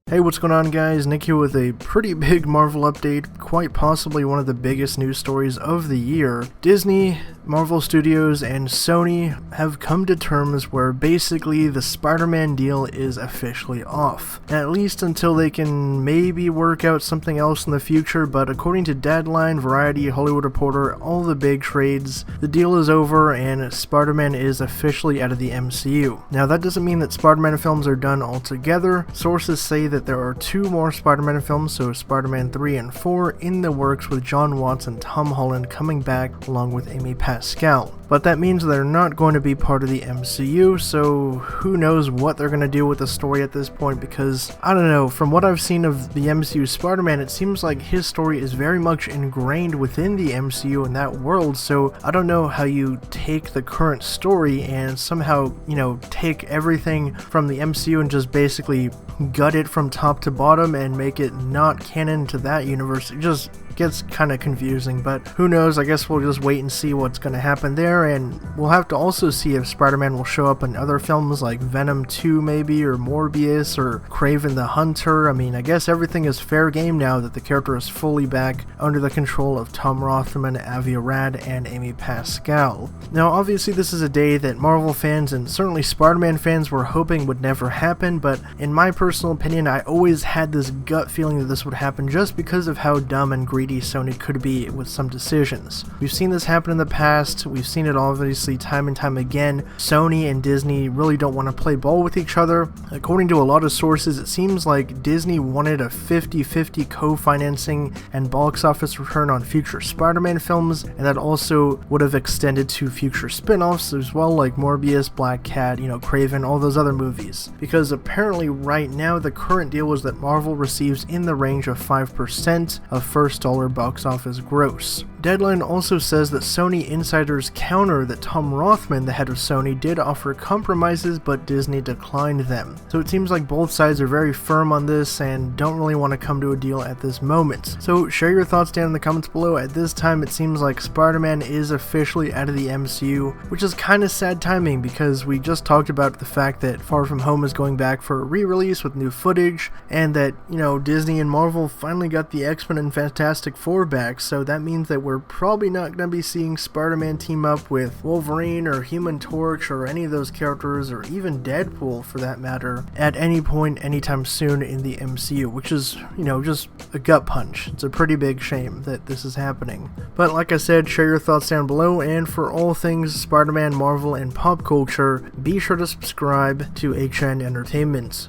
Hey, what's going on, guys? Nick here with a pretty big Marvel update, quite possibly one of the biggest news stories of the year. Disney, Marvel Studios, and Sony have come to terms where basically the Spider-Man deal is officially off. At least until they can maybe work out something else in the future, but according to Deadline, Variety, Hollywood Reporter, all the big trades, the deal is over and Spider-Man is officially out of the MCU. Now, that doesn't mean that Spider-Man films are done altogether. Sources say that there are 2 more Spider-Man films, so Spider-Man 3 and 4, in the works, with Jon Watts and Tom Holland coming back along with Amy Pascal. But that means they're not going to be part of the MCU, so who knows what they're going to do with the story at this point, because, I don't know, from what I've seen of the MCU Spider-Man, it seems like his story is very much ingrained within the MCU in that world, so I don't know how you take the current story and somehow, take everything from the MCU and just basically gut it from top to bottom and make it not canon to that universe. It just gets kind of confusing, but who knows. I guess we'll just wait and see what's going to happen there, and we'll have to also see if Spider-Man will show up in other films like Venom 2 maybe, or Morbius, or Kraven the Hunter. I mean, I guess everything is fair game now that the character is fully back under the control of Tom Rothman, Avi Arad, and Amy Pascal. Now, obviously this is a day that Marvel fans and certainly Spider-Man fans were hoping would never happen, but in my personal opinion, I always had this gut feeling that this would happen just because of how dumb and greedy Sony could be with some decisions. We've seen this happen in the past. We've seen it obviously time and time again. Sony and Disney really don't want to play ball with each other. According to a lot of sources, it seems like Disney wanted a 50-50 co-financing and box office return on future Spider-Man films, and that also would have extended to future spin-offs as well, like Morbius, Black Cat, Kraven, all those other movies. Because apparently right now the current deal is that Marvel receives in the range of 5% of first dollar box office gross. Deadline also says that Sony insiders counter that Tom Rothman, the head of Sony, did offer compromises, but Disney declined them. So it seems like both sides are very firm on this and don't really want to come to a deal at this moment. So share your thoughts down in the comments below. At this time, it seems like Spider-Man is officially out of the MCU, which is kind of sad timing because we just talked about the fact that Far From Home is going back for a re-release with new footage, and that, Disney and Marvel finally got the X-Men and Fantastic Four back, so that means that we're probably not going to be seeing Spider-Man team up with Wolverine or Human Torch or any of those characters, or even Deadpool for that matter, at any point anytime soon in the MCU, which is, just a gut punch. It's a pretty big shame that this is happening. But like I said, share your thoughts down below, and for all things Spider-Man, Marvel, and pop culture, be sure to subscribe to HN Entertainment.